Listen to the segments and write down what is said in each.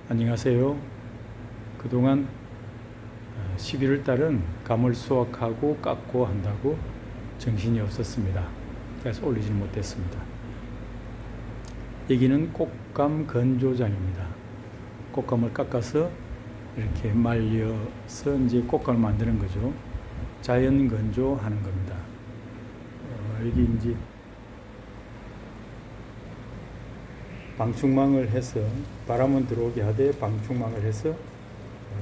안녕하세요. 그동안 11월 달은 감을 수확하고 깎고 한다고 정신이 없었습니다. 그래서 올리지 못했습니다. 여기는 꽃감 건조장입니다. 꽃감을 깎아서 이렇게 말려서 이제 꽃감을 만드는 거죠. 자연 건조하는 겁니다. 여기 이제 방충망을 해서 바람은 들어오게 하되 방충망을 해서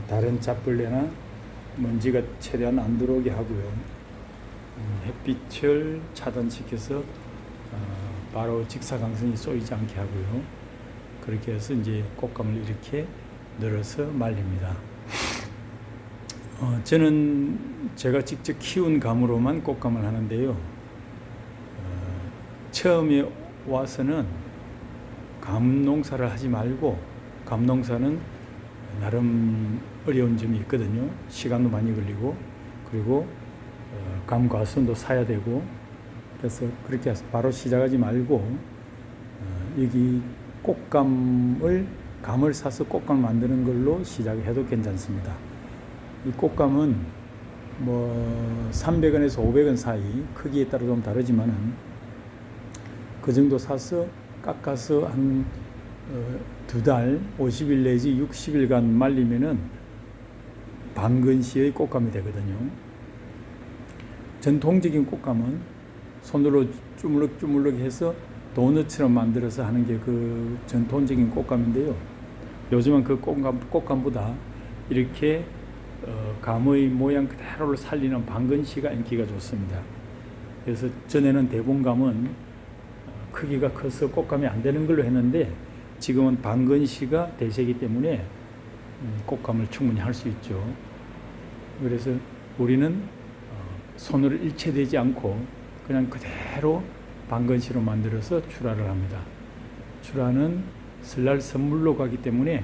다른 잡벌레나 먼지가 최대한 안 들어오게 하고요. 햇빛을 차단시켜서 바로 직사광선이 쏘이지 않게 하고요. 그렇게 해서 이제 꽃감을 이렇게 늘어서 말립니다. 저는 제가 직접 키운 감으로만 꽃감을 하는데요. 처음에 와서는 감 농사를 하지 말고, 감 농사는 나름 어려운 점이 있거든요. 시간도 많이 걸리고, 그리고 감 과수원도 사야 되고, 그래서 그렇게 해서 바로 시작하지 말고 여기 감을 사서 꽃감 만드는 걸로 시작해도 괜찮습니다. 이 꽃감은 뭐 300원에서 500원 사이, 크기에 따라 좀 다르지만은 그 정도 사서 깎아서 한 2달, 50일 내지 60일간 말리면은 반근시의 꽃감이 되거든요. 전통적인 꽃감은 손으로 주물럭주물럭 해서 도넛처럼 만들어서 하는 게 그 전통적인 꽃감인데요. 요즘은 그 꽃감보다 이렇게 감의 모양 그대로를 살리는 반근시가 인기가 좋습니다. 그래서 전에는 대봉감은 크기가 커서 꽃감이 안 되는 걸로 했는데, 지금은 반근시가 대세이기 때문에 꽃감을 충분히 할 수 있죠. 그래서 우리는 손으로 일체되지 않고 그냥 그대로 반근시로 만들어서 출하를 합니다. 출하는 설날 선물로 가기 때문에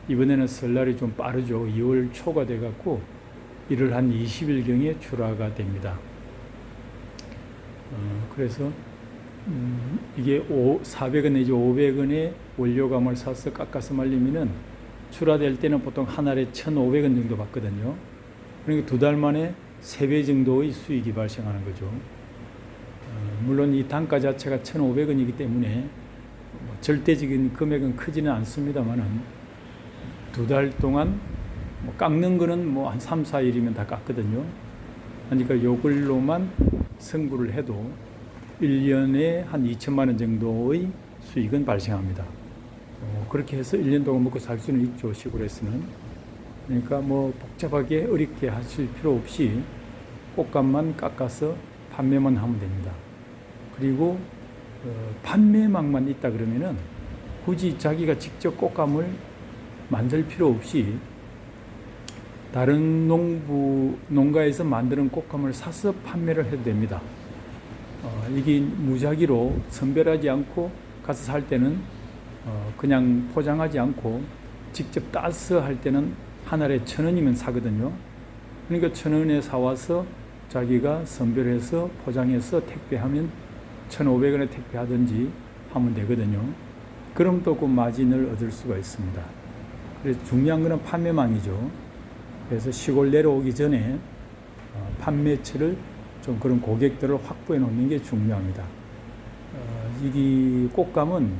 이번에는 설날이 좀 빠르죠. 2월 초가 돼갖고 1월 한 20일경에 출하가 됩니다. 그래서 이게 400원 내지 500원에 원료감을 사서 깎아서 말리면은 출하될 때는 보통 한 알에 1,500원 정도 받거든요. 그러니까 2달 만에 3배 정도의 수익이 발생하는 거죠. 물론 이 단가 자체가 1,500원이기 때문에 절대적인 금액은 크지는 않습니다만은 2달 동안 깎는 거는 뭐 한 3, 4일이면 다 깎거든요. 그러니까 이걸로만 승부를 해도 1년에 한 2천만 원 정도의 수익은 발생합니다. 그렇게 해서 1년 동안 먹고 살 수는 있죠, 시골에서는. 그러니까 뭐 복잡하게 어렵게 하실 필요 없이 꽃감만 깎아서 판매만 하면 됩니다. 그리고 판매망만 있다 그러면은 굳이 자기가 직접 꽃감을 만들 필요 없이 다른 농가에서 만드는 꽃감을 사서 판매를 해도 됩니다. 이게 무작위로 선별하지 않고 가서 살 때는 그냥 포장하지 않고 직접 따서 할 때는 한 알에 1,000원이면 사거든요. 그러니까 1,000원에 사와서 자기가 선별해서 포장해서 택배하면 1,500원에 택배하든지 하면 되거든요. 그럼 또 그 마진을 얻을 수가 있습니다. 그래서 중요한 거는 판매망이죠. 그래서 시골 내려오기 전에 판매처를 좀 그런 고객들을 확보해 놓는 게 중요합니다. 이 꽃감은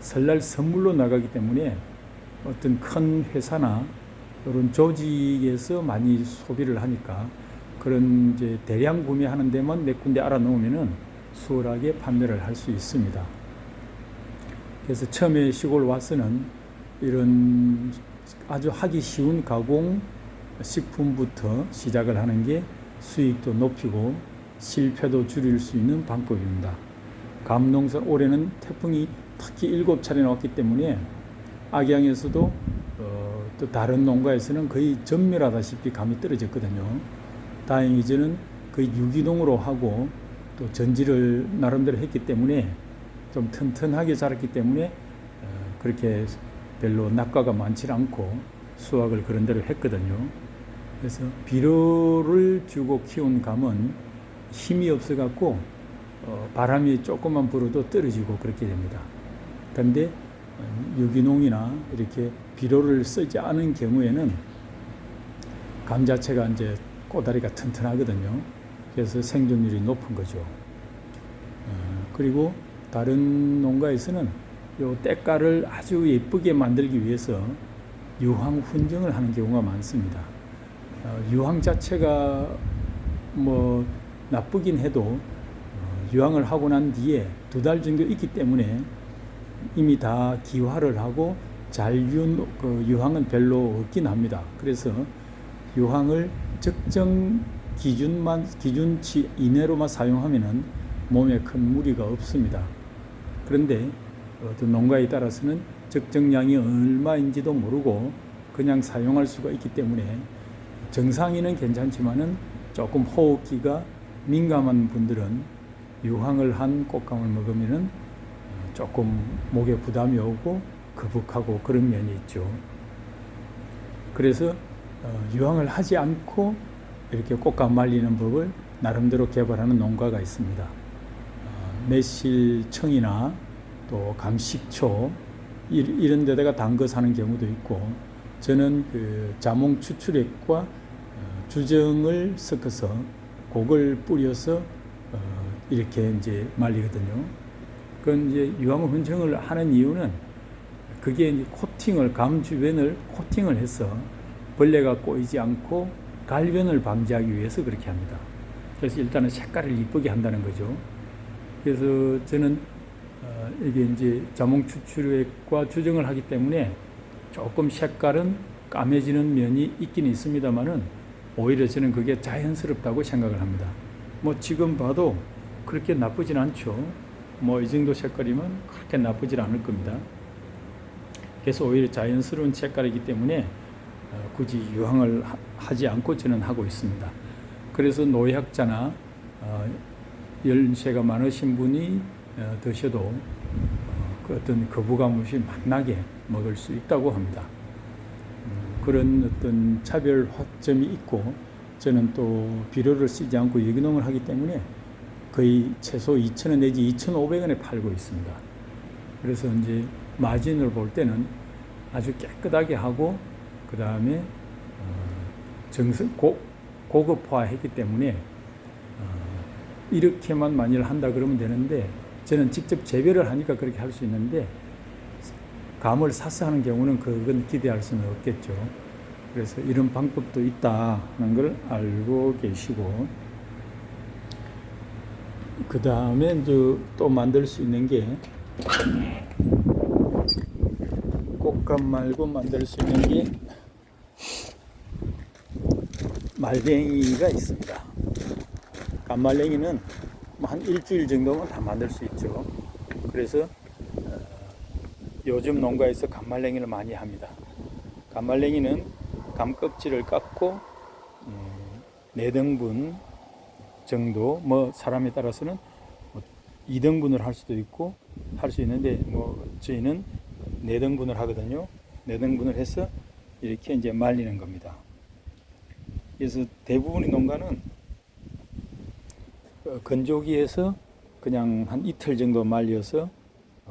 설날 선물로 나가기 때문에 어떤 큰 회사나 이런 조직에서 많이 소비를 하니까 그런 이제 대량 구매하는 데만 몇 군데 알아놓으면은 수월하게 판매를 할 수 있습니다. 그래서 처음에 시골 와서는 이런 아주 하기 쉬운 가공 식품부터 시작을 하는 게 수익도 높이고 실패도 줄일 수 있는 방법입니다. 감농사 올해는 태풍이 특히 7차례나 왔기 때문에 악양에서도 또 다른 농가에서는 거의 전멸하다시피 감이 떨어졌거든요. 다행히 저는 거의 유기농으로 하고 또 전지를 나름대로 했기 때문에 좀 튼튼하게 자랐기 때문에 그렇게 별로 낙과가 많지 않고 수확을 그런 대로 했거든요. 그래서 비료를 주고 키운 감은 힘이 없어갖고 바람이 조금만 불어도 떨어지고 그렇게 됩니다. 그런데 유기농이나 이렇게 비료를 쓰지 않은 경우에는 감 자체가 이제 꼬다리가 튼튼하거든요. 그래서 생존율이 높은 거죠. 그리고 다른 농가에서는 요 때깔을 아주 예쁘게 만들기 위해서 유황 훈정을 하는 경우가 많습니다. 유황 자체가 뭐 나쁘긴 해도 유황을 하고 난 뒤에 2달 정도 있기 때문에 이미 다 기화를 하고 잔류 유황은 별로 없긴 합니다. 그래서 유황을 적정 기준치 이내로만 사용하면은 몸에 큰 무리가 없습니다. 그런데 어떤 농가에 따라서는 적정량이 얼마인지도 모르고 그냥 사용할 수가 있기 때문에 정상인은 괜찮지만은 조금 호흡기가 민감한 분들은 유황을 한 꽃감을 먹으면은 조금 목에 부담이 오고 거북하고 그런 면이 있죠. 그래서 유황을 하지 않고 이렇게 꽃감 말리는 법을 나름대로 개발하는 농가가 있습니다. 매실청이나 또 감식초 이런 데다가 담궈 사는 경우도 있고, 저는 그 자몽 추출액과 주정을 섞어서 그걸 뿌려서 이렇게 이제 말리거든요. 그건 이제 유황 훈정을 하는 이유는 그게 이제 감 주변을 코팅을 해서 벌레가 꼬이지 않고 갈변을 방지하기 위해서 그렇게 합니다. 그래서 일단은 색깔을 이쁘게 한다는 거죠. 그래서 저는 이게 이제 자몽 추출액과 주정을 하기 때문에 조금 색깔은 까매지는 면이 있긴 있습니다만은 오히려 저는 그게 자연스럽다고 생각을 합니다. 뭐 지금 봐도 그렇게 나쁘진 않죠. 뭐 이 정도 색깔이면 그렇게 나쁘진 않을 겁니다. 그래서 오히려 자연스러운 색깔이기 때문에 굳이 유황을 하지 않고 저는 하고 있습니다. 그래서 노약자나 연세가 많으신 분이 드셔도 그 어떤 거부감 없이 맛나게 먹을 수 있다고 합니다. 그런 어떤 차별 화점이 있고, 저는 또 비료를 쓰지 않고 유기농을 하기 때문에 거의 최소 2,000원 내지 2,500원에 팔고 있습니다. 그래서 이제 마진을 볼 때는 아주 깨끗하게 하고 그 다음에 고급화했기 때문에 이렇게만 만일 한다 그러면 되는데, 저는 직접 재배를 하니까 그렇게 할 수 있는데 감을 사서 하는 경우는 그건 기대할 수는 없겠죠. 그래서 이런 방법도 있다는 걸 알고 계시고, 그 다음에 이제 또 만들 수 있는 게 꽃감 말고 만들 수 있는 게 말랭이가 있습니다. 감말랭이는 한 일주일 정도면 다 만들 수 있죠. 그래서 요즘 농가에서 감말랭이를 많이 합니다. 감말랭이는 감 껍질을 깎고 4등분 정도, 뭐 사람에 따라서는 2등분을 할 수도 있고 할 수 있는데, 뭐 저희는 4등분을 하거든요. 4등분을 해서 이렇게 이제 말리는 겁니다. 그래서 대부분의 농가는 건조기에서 그냥 한 이틀 정도 말려서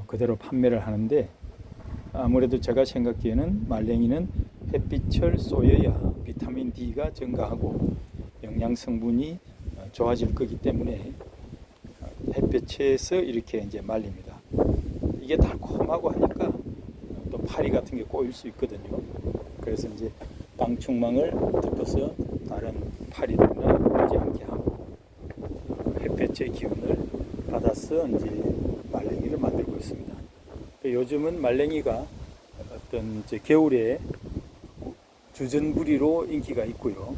그대로 판매를 하는데, 아무래도 제가 생각기에는 말랭이는 햇빛을 쏘여야 비타민 D가 증가하고 영양 성분이 좋아질 거기 때문에 햇볕에서 이렇게 이제 말립니다. 이게 달콤하고 하니까 또 파리 같은 게 꼬일 수 있거든요. 그래서 이제 방충망을 덮어서 다른 파리들이나 오지 않게 하고 햇볕의 기운을 받아서 이제 말랭이를 만들고 있습니다. 요즘은 말랭이가 어떤 이제 겨울에 주전부리로 인기가 있고요.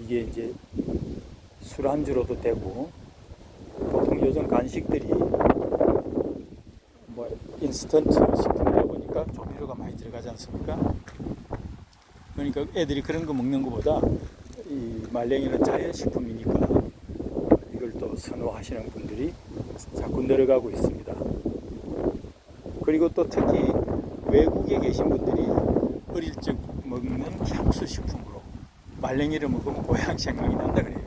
이게 이제 술안주로도 되고, 보통 요즘 간식들이 뭐 인스턴트 식품이다 보니까 조미료가 많이 들어가지 않습니까? 그러니까 애들이 그런 거 먹는 것보다 이 말랭이는 자연식품이니까 이걸 또 선호하시는 분들이 자꾸 늘어가고 있습니다. 그리고 또 특히 외국에 계신 분들이 어릴 적 먹는 향수식품으로 말랭이를 먹으면 고향 생각이 난다 그래요.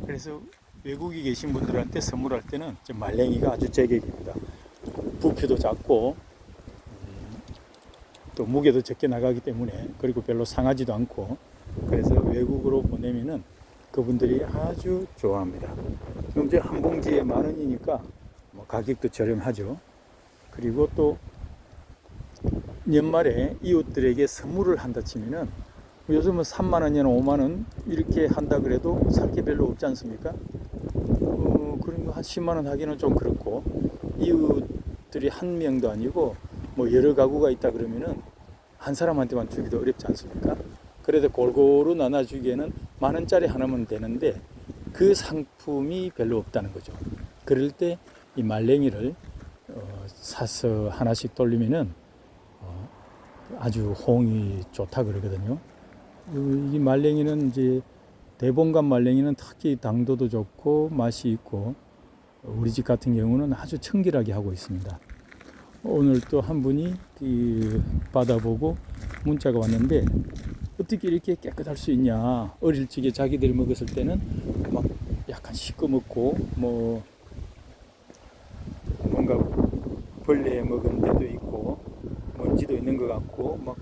그래서 외국에 계신 분들한테 선물할 때는 말랭이가 아주 제격입니다. 부피도 작고 또 무게도 적게 나가기 때문에, 그리고 별로 상하지도 않고, 그래서 외국으로 보내면은 그분들이 아주 좋아합니다. 그럼 이제 한 봉지에 10,000원이니까 뭐 가격도 저렴하죠. 그리고 또 연말에 이웃들에게 선물을 한다 치면은, 요즘은 30,000원이나 50,000원 이렇게 한다 그래도 살 게 별로 없지 않습니까? 그런 거 한 10만원 하기는 좀 그렇고, 이웃들이 한 명도 아니고 뭐 여러 가구가 있다 그러면은 한 사람한테만 주기도 어렵지 않습니까? 그래도 골고루 나눠주기에는 10,000원짜리 하나면 되는데 그 상품이 별로 없다는 거죠. 그럴 때 이 말랭이를 사서 하나씩 돌리면은 아주 호응이 좋다 그러거든요. 이 말랭이는 이제 대봉감 말랭이는 특히 당도도 좋고 맛이 있고, 우리 집 같은 경우는 아주 청결하게 하고 있습니다. 오늘 또 한 분이 받아보고 문자가 왔는데, 어떻게 이렇게 깨끗할 수 있냐. 어릴 적에 자기들이 먹었을 때는 막 약간 시꺼멓고 뭐 뭔가 벌레 먹은 데도 있고 먼지도 있는 것 같고 막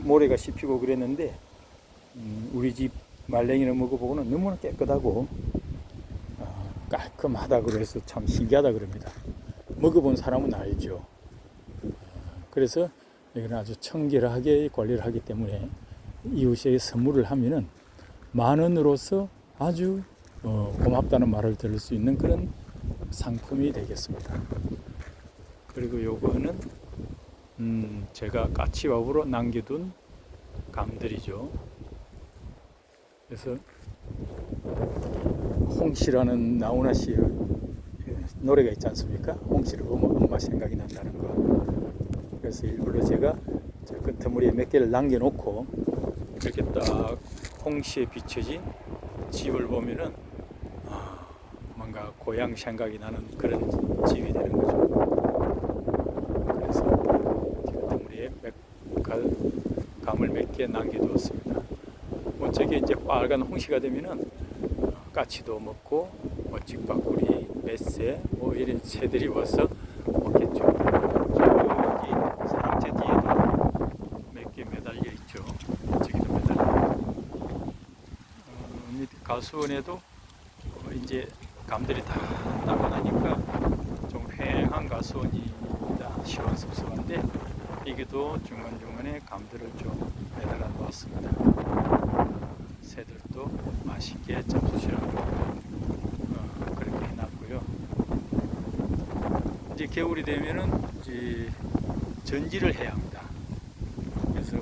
모래가 씹히고 그랬는데, 우리 집 말랭이를 먹어보고는 너무나 깨끗하고 깔끔하다고 그래서 참 신기하다 그럽니다. 먹어본 사람은 알죠. 그래서 여기는 아주 청결하게 관리를 하기 때문에 이웃에게 선물을 하면은 10,000원으로서 아주 고맙다는 말을 들을 수 있는 그런 상품이 되겠습니다. 그리고 요거는 제가 까치밥으로 남겨둔 감들이죠. 그래서 홍시라는 나훈아 씨의 노래가 있지 않습니까? 홍시를 보면 엄마 생각이 난다는 거. 그래서 일부러 제가 저 끄트머리에 몇 개를 남겨놓고 이렇게 딱 홍시에 비춰진 집을 보면은 뭔가 고향 생각이 나는 그런 집이 되는 거죠. 그래서 끄트머리에 감을 몇 개 남겨두었습니다. 뭐 저게 이제 빨간 홍시가 되면은 까치도 먹고 뭐 찍바꾸리, 뱃새 뭐 이런 새들이 와서 먹겠죠. 저기 사람제 뒤에도 몇 개 매달려 있죠. 저기도 매달려. 밑 가수원에도 이제 감들이 다 나고 나니까 좀 휑한 가수원입니다. 시원섭섭한데 여기도 중간중간에 감들을 좀 매달아 놓았습니다. 새들도 맛있게 잡수시라고 그렇게 해놨고요. 이제 겨울이 되면은 이제 전지를 해야 합니다. 그래서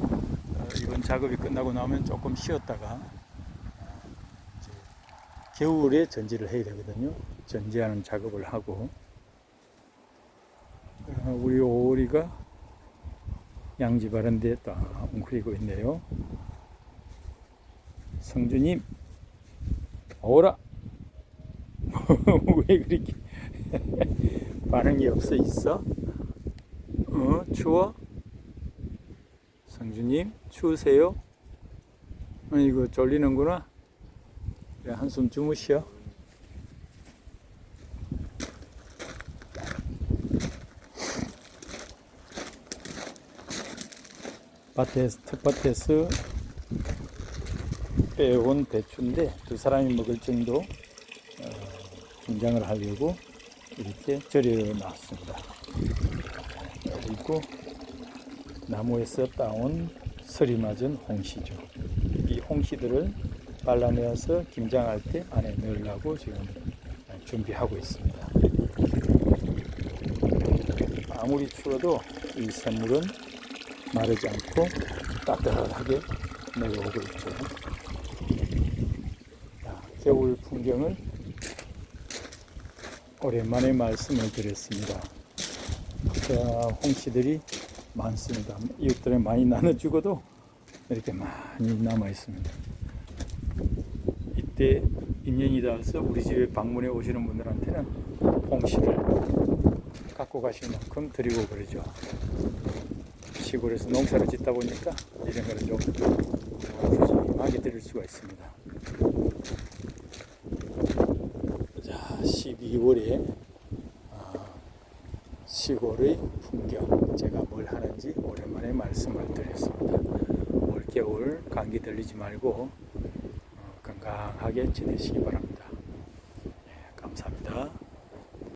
이번 작업이 끝나고 나면 조금 쉬었다가 겨울에 전지를 해야 되거든요. 전지하는 작업을 하고, 우리 오리가 양지 바른데 딱 웅크리고 있네요. 성주님, 오라. 왜 그렇게 반응이 없어 있어? 추워? 성주님, 추우세요? 이거 졸리는구나. 그래, 한숨 주무셔. 텃밭에서 빼온 배추인데 두 사람이 먹을 정도 김장을 하려고 이렇게 절여 놨습니다. 그리고 나무에서 따온 설이 맞은 홍시죠. 이 홍시들을 발라내어서 김장할 때 안에 넣으려고 지금 준비하고 있습니다. 아무리 추워도 이 샘물은 마르지 않고 따뜻하게 내려오고 있죠. 자, 겨울 풍경을 오랜만에 말씀을 드렸습니다. 자, 홍시들이 많습니다. 이웃들에 많이 나눠주고도 이렇게 많이 남아 있습니다. 이때 인연이 닿아서 우리 집에 방문해 오시는 분들한테는 홍시를 갖고 가실 만큼 드리고 그러죠. 시골에서 농사를 짓다 보니까 이런 거를 좀 푸짐하게 드릴 수가 있습니다. 자, 12월에 시골의 풍경, 제가 뭘 하는지 오랜만에 말씀을 드렸습니다. 올겨울 감기 들리지 말고 건강하게 지내시기 바랍니다.